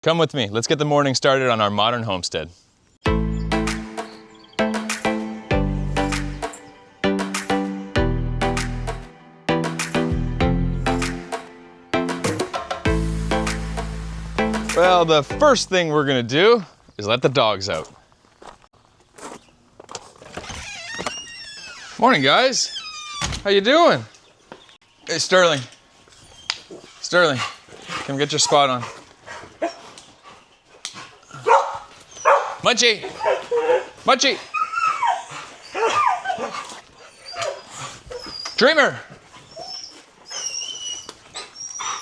Come with me, let's get the morning started on our modern homestead. Well, the first thing we're gonna do is let the dogs out. Morning, guys. How you doing? Hey, Sterling. Sterling, come get your spot on. Munchie! Munchie! Dreamer!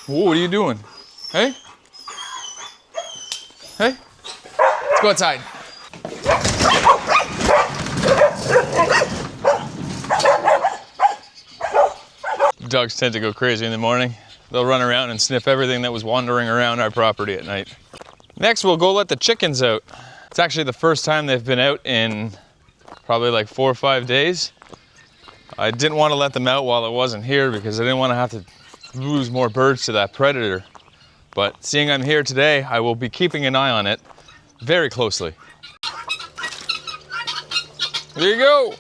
Whoa, what are you doing? Hey? Hey? Let's go outside. Dogs tend to go crazy in the morning. They'll run around and sniff everything that was wandering around our property at night. Next, we'll go let the chickens out. It's actually the first time they've been out in probably like 4 or 5 days. I didn't want to let them out while I wasn't here because I didn't want to have to lose more birds to that predator. But seeing I'm here today, I will be keeping an eye on it very closely. There you go.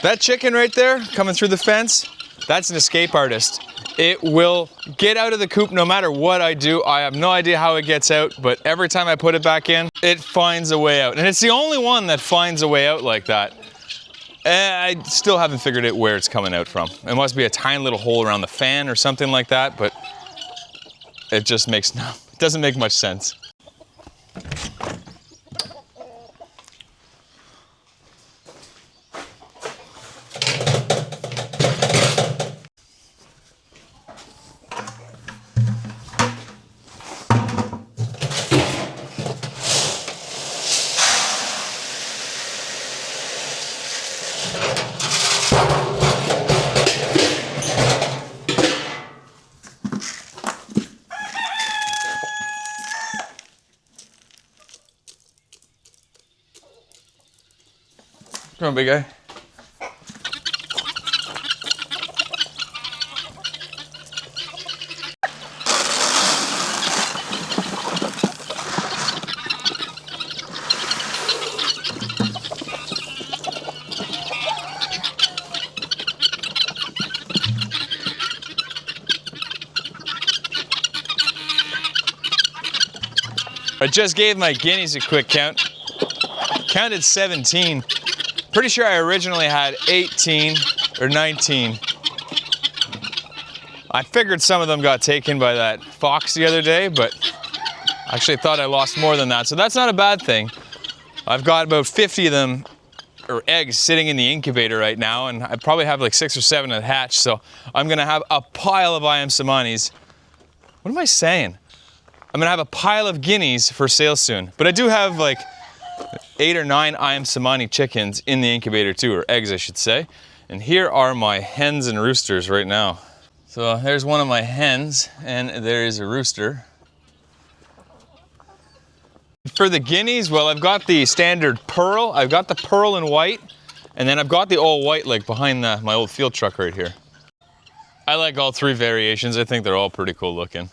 That chicken right there coming through the fence, that's an escape artist. It will get out of the coop no matter what I do. I have no idea how it gets out, but every time I put it back in, it finds a way out. And it's the only one that finds a way out like that. I still haven't figured out where it's coming out from. It must be a tiny little hole around the fan or something like that, but it just makes it doesn't make much sense. Come on, big guy. I just gave my guineas a quick count. Counted 17. Pretty sure I originally had 18 or 19. I figured some of them got taken by that fox the other day, but I actually thought I lost more than that. So that's not a bad thing. I've got about 50 of them, or eggs, sitting in the incubator right now, and I probably have like 6 or 7 that hatch. So I'm gonna have a pile of Iam-Samanis. What am I saying? I'm gonna have a pile of guineas for sale soon. But I do have like 8 or 9 Iam-Samani chickens in the incubator too, or eggs I should say. And here are my hens and roosters right now. So there's one of my hens and there is a rooster. For the guineas, well, I've got the standard pearl, I've got the pearl and white, and then I've got the all white like behind my old field truck right here. I like all 3 variations, I think they're all pretty cool looking.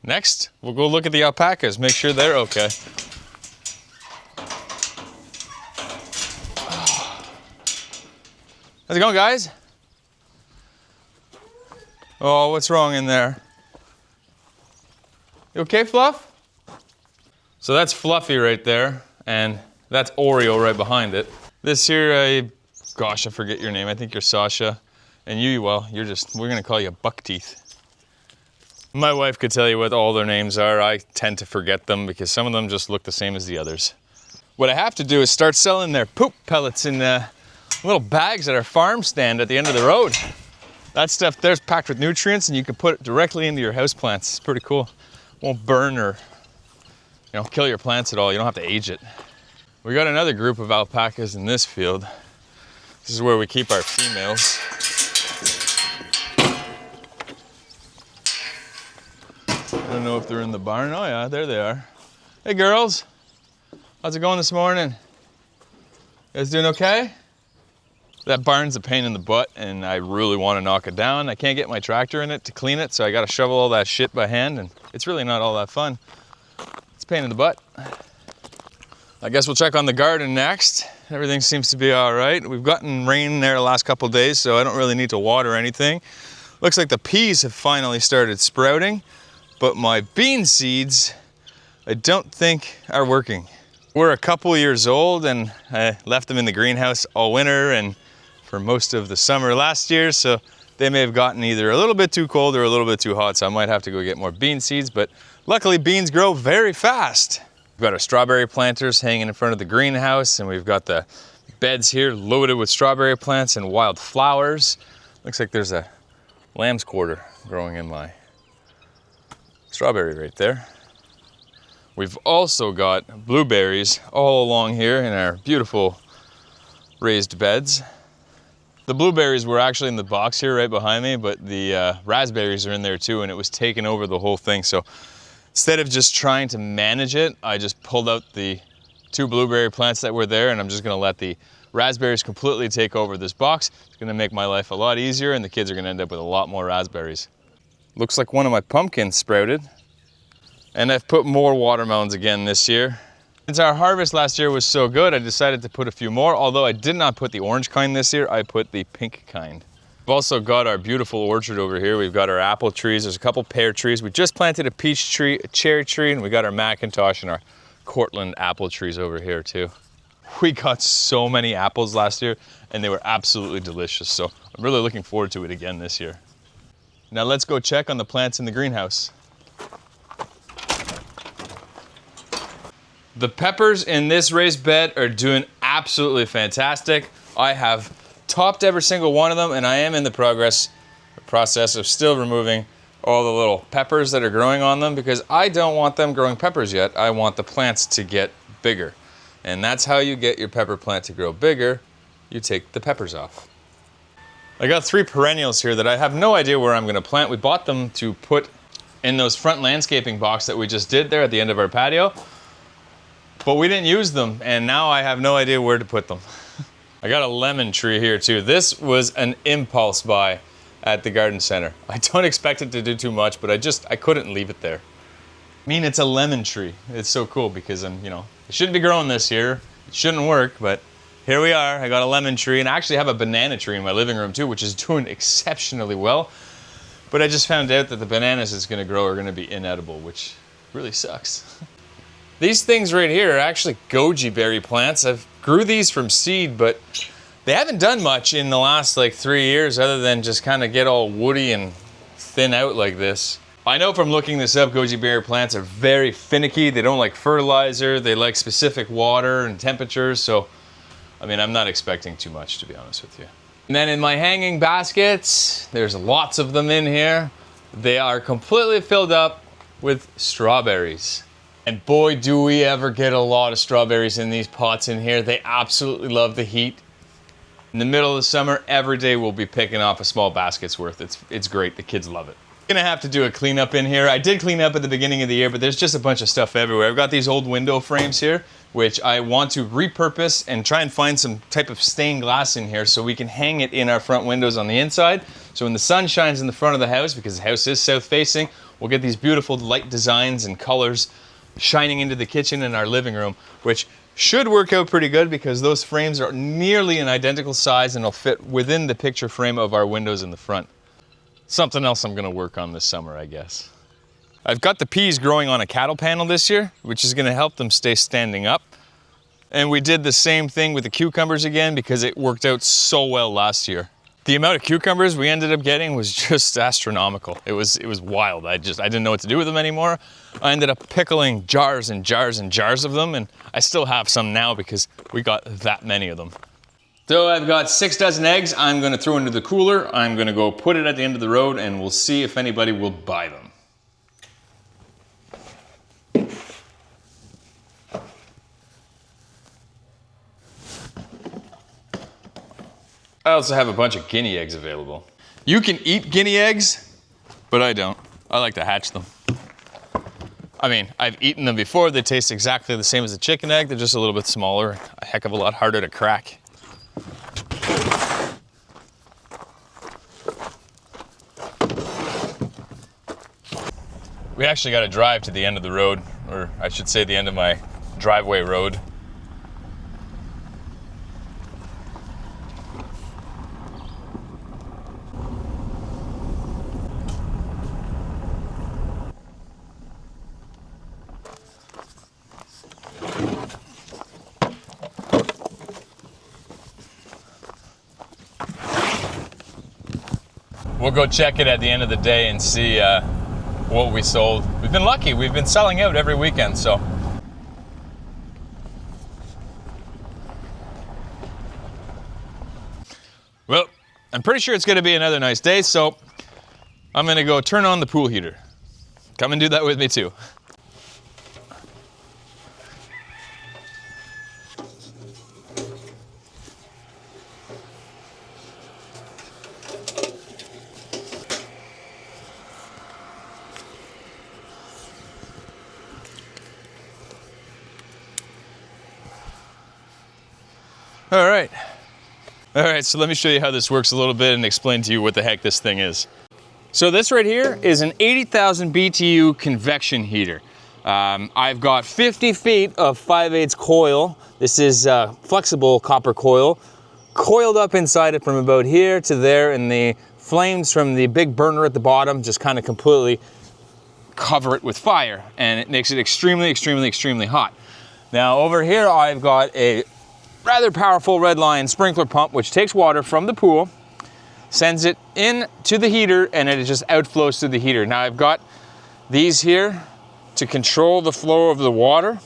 Next, we'll go look at the alpacas, make sure they're okay. How's it going, guys? Oh, what's wrong in there? You okay, Fluff? So that's Fluffy right there, and that's Oreo right behind it. This here, gosh, I forget your name. I think you're Sasha. And you, well, we're gonna call you Buck Teeth. My wife could tell you what all their names are. I tend to forget them because some of them just look the same as the others. What I have to do is start selling their poop pellets in little bags at our farm stand at the end of the road. That stuff there's packed with nutrients and you can put it directly into your houseplants. It's pretty cool. Won't burn or kill your plants at all. You don't have to age it. We got another group of alpacas in this field. This is where we keep our females. I don't know if they're in the barn. Oh yeah, there they are. Hey girls, how's it going this morning? You guys doing okay? That barn's a pain in the butt and I really want to knock it down. I can't get my tractor in it to clean it, so I gotta shovel all that shit by hand, and it's really not all that fun. It's a pain in the butt. I guess we'll check on the garden next. Everything seems to be all right. We've gotten rain there the last couple of days, so I don't really need to water anything. Looks like the peas have finally started sprouting, but my bean seeds, I don't think are working. We're a couple years old and I left them in the greenhouse all winter and for most of the summer last year, so they may have gotten either a little bit too cold or a little bit too hot, so I might have to go get more bean seeds, but luckily beans grow very fast. We've got our strawberry planters hanging in front of the greenhouse, and we've got the beds here loaded with strawberry plants and wild flowers. Looks like there's a lamb's quarter growing in my strawberry right there. We've also got blueberries all along here in our beautiful raised beds. The blueberries were actually in the box here right behind me, but the raspberries are in there too, and it was taking over the whole thing. So instead of just trying to manage it, I just pulled out the 2 blueberry plants that were there, and I'm just gonna let the raspberries completely take over this box. It's gonna make my life a lot easier, and the kids are gonna end up with a lot more raspberries. Looks like one of my pumpkins sprouted, and I've put more watermelons again this year. Since our harvest last year was so good, I decided to put a few more, although I did not put the orange kind this year, I put the pink kind. We've also got our beautiful orchard over here. We've got our apple trees, there's a couple pear trees. We just planted a peach tree, a cherry tree, and we got our Macintosh and our Cortland apple trees over here too. We got so many apples last year, and they were absolutely delicious, so I'm really looking forward to it again this year. Now let's go check on the plants in the greenhouse. The peppers in this raised bed are doing absolutely fantastic. I have topped every single one of them, and I am in the process of still removing all the little peppers that are growing on them, because I don't want them growing peppers yet. I want the plants to get bigger. And that's how you get your pepper plant to grow bigger. You take the peppers off. I got 3 perennials here that I have no idea where I'm gonna plant. We bought them to put in those front landscaping box that we just did there at the end of our patio. But we didn't use them, and now I have no idea where to put them. I got a lemon tree here too. This was an impulse buy at the garden center. I don't expect it to do too much, but I couldn't leave it there. I mean, it's a lemon tree. It's so cool because it shouldn't be growing this year. It shouldn't work, but here we are. I got a lemon tree, and I actually have a banana tree in my living room too, which is doing exceptionally well. But I just found out that the bananas it's gonna grow are gonna be inedible, which really sucks. These things right here are actually goji berry plants. I've grew these from seed, but they haven't done much in the last like 3 years other than just kind of get all woody and thin out like this. I know from looking this up, goji berry plants are very finicky. They don't like fertilizer. They like specific water and temperatures. So, I mean, I'm not expecting too much, to be honest with you. And then in my hanging baskets, there's lots of them in here. They are completely filled up with strawberries. And boy, do we ever get a lot of strawberries in these pots in here. They absolutely love the heat. In the middle of the summer, every day we'll be picking off a small basket's worth. It's great, the kids love it. Gonna have to do a cleanup in here. I did clean up at the beginning of the year, but there's just a bunch of stuff everywhere. I've got these old window frames here, which I want to repurpose and try and find some type of stained glass in here so we can hang it in our front windows on the inside. So when the sun shines in the front of the house, because the house is south facing, we'll get these beautiful light designs and colors shining into the kitchen and our living room, which should work out pretty good because those frames are nearly an identical size and they'll fit within the picture frame of our windows in the front. Something else I'm gonna work on this summer, I guess. I've got the peas growing on a cattle panel this year, which is gonna help them stay standing up. And we did the same thing with the cucumbers again because it worked out so well last year. The amount of cucumbers we ended up getting was just astronomical. It was wild. I didn't know what to do with them anymore. I ended up pickling jars and jars and jars of them, and I still have some now because we got that many of them. So I've got 6 dozen eggs I'm gonna throw into the cooler. I'm gonna go put it at the end of the road and we'll see if anybody will buy them. I also have a bunch of guinea eggs available. You can eat guinea eggs, but I don't. I like to hatch them. I mean, I've eaten them before. They taste exactly the same as a chicken egg. They're just a little bit smaller, a heck of a lot harder to crack. We actually got to drive to the end of the road, or I should say the end of my driveway road. We'll go check it at the end of the day and see what we sold. We've been lucky. We've been selling out every weekend, so. Well, I'm pretty sure it's going to be another nice day, so I'm going to go turn on the pool heater. Come and do that with me too. All right, so let me show you how this works a little bit and explain to you what the heck this thing is. So this right here is an 80,000 BTU convection heater. I've got 50 feet of 5/8 coil. This is flexible copper coil, coiled up inside it from about here to there, and the flames from the big burner at the bottom just kind of completely cover it with fire, and it makes it extremely, extremely, extremely hot. Now over here I've got a rather powerful red line sprinkler pump, which takes water from the pool, sends it into the heater, and it just outflows through the heater. Now I've got these here to control the flow of the water,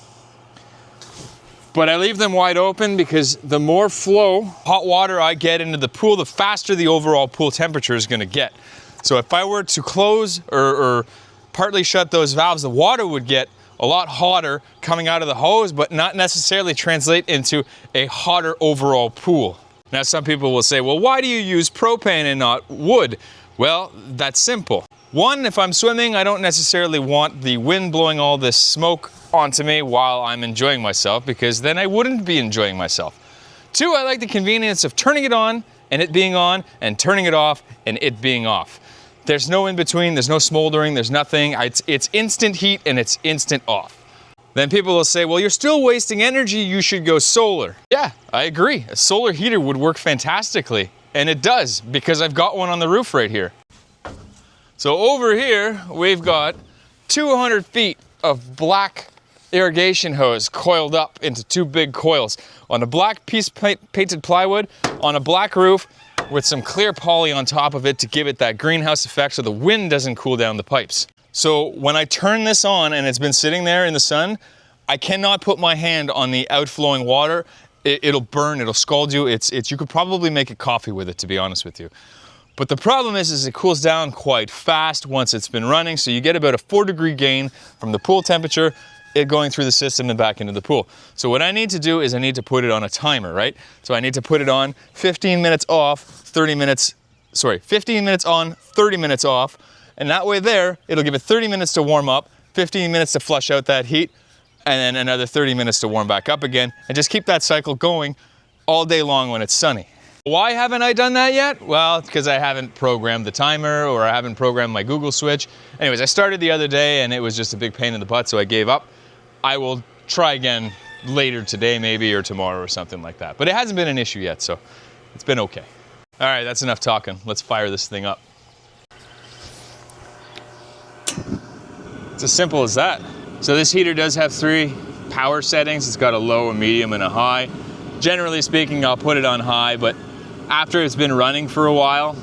but I leave them wide open because the more flow, hot water I get into the pool, the faster the overall pool temperature is gonna get. So if I were to close or partly shut those valves, the water would get a lot hotter coming out of the hose, but not necessarily translate into a hotter overall pool. Now some people will say, well, why do you use propane and not wood? Well, that's simple. One, if I'm swimming, I don't necessarily want the wind blowing all this smoke onto me while I'm enjoying myself, because then I wouldn't be enjoying myself. Two, I like the convenience of turning it on and it being on, and turning it off and it being off. There's no in between, there's no smoldering, there's nothing. It's instant heat and it's instant off. Then people will say, well, you're still wasting energy, you should go solar. Yeah, I agree. A solar heater would work fantastically. And it does, because I've got one on the roof right here. So over here, we've got 200 feet of black irrigation hose coiled up into two big coils on a black piece painted plywood on a black roof, with some clear poly on top of it to give it that greenhouse effect so the wind doesn't cool down the pipes. So when I turn this on and it's been sitting there in the sun, I cannot put my hand on the outflowing water. It'll burn, it'll scald you. You could probably make a coffee with it, to be honest with you. But the problem is it cools down quite fast once it's been running, so you get about a 4-degree gain from the pool temperature, it going through the system and back into the pool. So what I need to do is I need to put it on a timer, right? So I need to put it on 15 minutes off, 15 minutes on, 30 minutes off. And that way there, it'll give it 30 minutes to warm up, 15 minutes to flush out that heat, and then another 30 minutes to warm back up again, and just keep that cycle going all day long when it's sunny. Why haven't I done that yet? Well, because I haven't programmed the timer, or I haven't programmed my Google switch. Anyways, I started the other day and it was just a big pain in the butt, so I gave up. I will try again later today maybe, or tomorrow or something like that. But it hasn't been an issue yet, so it's been okay. All right, that's enough talking. Let's fire this thing up. It's as simple as that. So this heater does have 3 power settings. It's got a low, a medium, and a high. Generally speaking, I'll put it on high, but after it's been running for a while,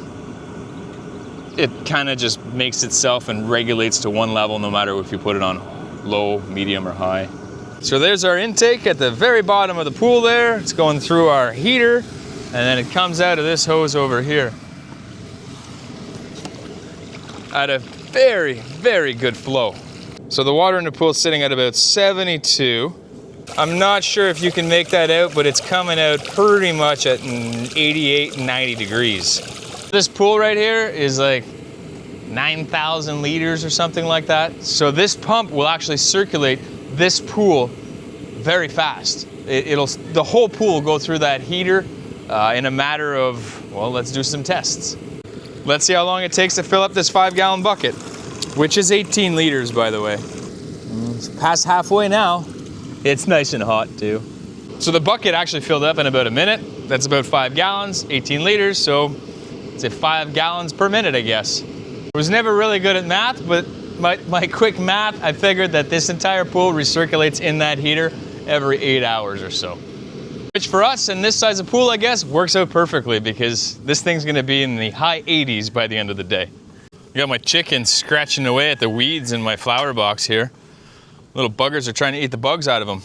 it kind of just makes itself and regulates to one level no matter if you put it on low, medium, or high. So there's our intake at the very bottom of the pool there. It's going through our heater, and then it comes out of this hose over here at a very, very good flow. So the water in the pool is sitting at about 72. I'm not sure if you can make that out, but it's coming out pretty much at 88, 90 degrees. This pool right here is like 9,000 liters or something like that. So this pump will actually circulate this pool very fast. The whole pool will go through that heater in a matter of, well, let's do some tests. Let's see how long it takes to fill up this 5-gallon bucket, which is 18 liters, by the way. It's past halfway now. It's nice and hot too. So the bucket actually filled up in about a minute. That's about 5 gallons, 18 liters. So it's at 5 gallons per minute, I guess. I was never really good at math, but my quick math, I figured that this entire pool recirculates in that heater every 8 hours or so. Which for us in this size of pool, I guess, works out perfectly because this thing's gonna be in the high 80s by the end of the day. I got my chickens scratching away at the weeds in my flower box here. Little buggers are trying to eat the bugs out of them.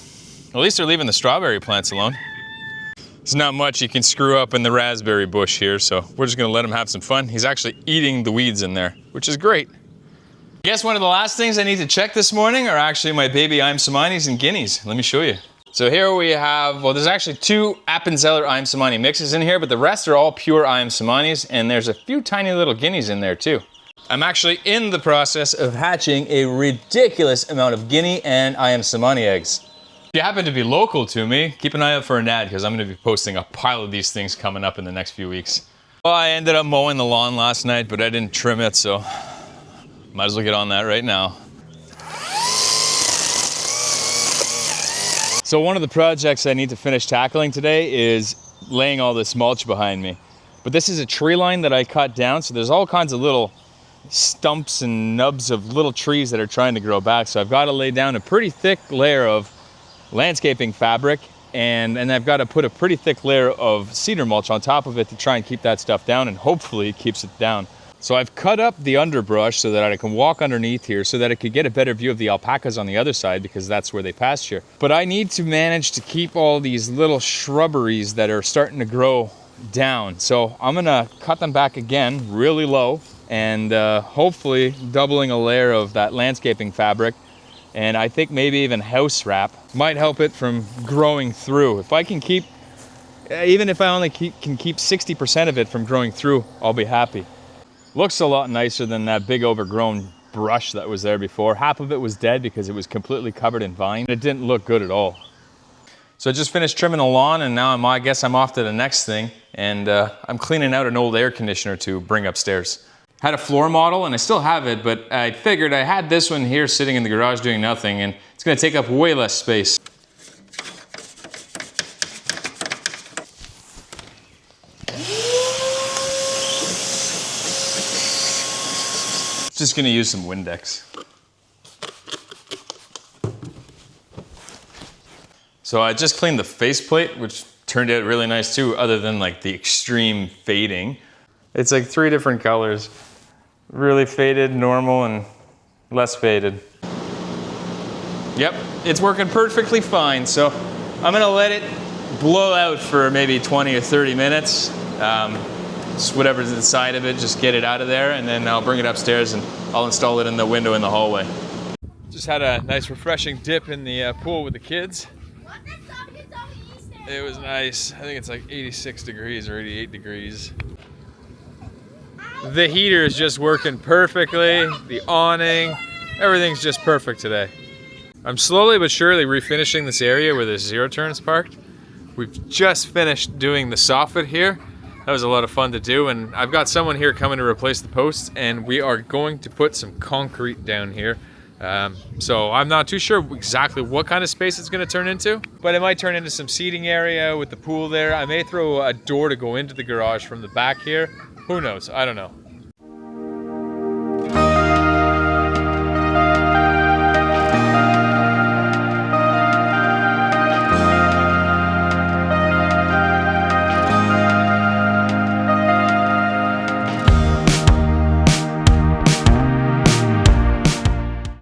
At least they're leaving the strawberry plants alone. There's not much you can screw up in the raspberry bush here, so we're just gonna let him have some fun. He's actually eating the weeds in there, which is great. I guess one of the last things I need to check this morning are actually my baby Imsamanis and guineas. Let me show you. So here we have, well, there's actually 2 Appenzeller Imsamani mixes in here, but the rest are all pure Imsamanis, and there's a few tiny little guineas in there too. I'm actually in the process of hatching a ridiculous amount of guinea and Imsamani eggs. If you happen to be local to me, keep an eye out for an ad because I'm going to be posting a pile of these things coming up in the next few weeks. Well, I ended up mowing the lawn last night, but I didn't trim it, so might as well get on that right now. So one of the projects I need to finish tackling today is laying all this mulch behind me. But this is a tree line that I cut down, so there's all kinds of little stumps and nubs of little trees that are trying to grow back. So I've got to lay down a pretty thick layer of landscaping fabric, and I've got to put a pretty thick layer of cedar mulch on top of it to try and keep that stuff down, and hopefully it keeps it down. So I've cut up the underbrush so that I can walk underneath here so that I could get a better view of the alpacas on the other side because that's where they pasture. But I need to manage to keep all these little shrubberies that are starting to grow down. So I'm gonna cut them back again really low and hopefully doubling a layer of that landscaping fabric. And I think maybe even house wrap might help it from growing through. If I can keep, even if I only can keep 60% of it from growing through, I'll be happy. Looks a lot nicer than that big overgrown brush that was there before. Half of it was dead because it was completely covered in vine. It didn't look good at all. So I just finished trimming the lawn and now I guess I'm off to the next thing. And I'm cleaning out an old air conditioner to bring upstairs. Had a floor model and I still have it, but I figured I had this one here sitting in the garage doing nothing and it's gonna take up way less space. Just gonna use some Windex. So I just cleaned the faceplate, which turned out really nice too, other than like the extreme fading. It's like 3 different colors. Really faded, normal, and less faded. Yep, it's working perfectly fine. So I'm gonna let it blow out for maybe 20 or 30 minutes. Just whatever's inside of it, just get it out of there, and then I'll bring it upstairs and I'll install it in the window in the hallway. Just had a nice refreshing dip in the pool with the kids. It was nice. I think it's like 86 degrees or 88 degrees. The heater is just working perfectly. The awning, everything's just perfect today. I'm slowly but surely refinishing this area where the zero turn is parked. We've just finished doing the soffit here. That was a lot of fun to do, and I've got someone here coming to replace the posts, and we are going to put some concrete down here. So I'm not too sure exactly what kind of space it's going to turn into, but it might turn into some seating area with the pool there. I may throw a door to go into the garage from the back here. Who knows? I don't know.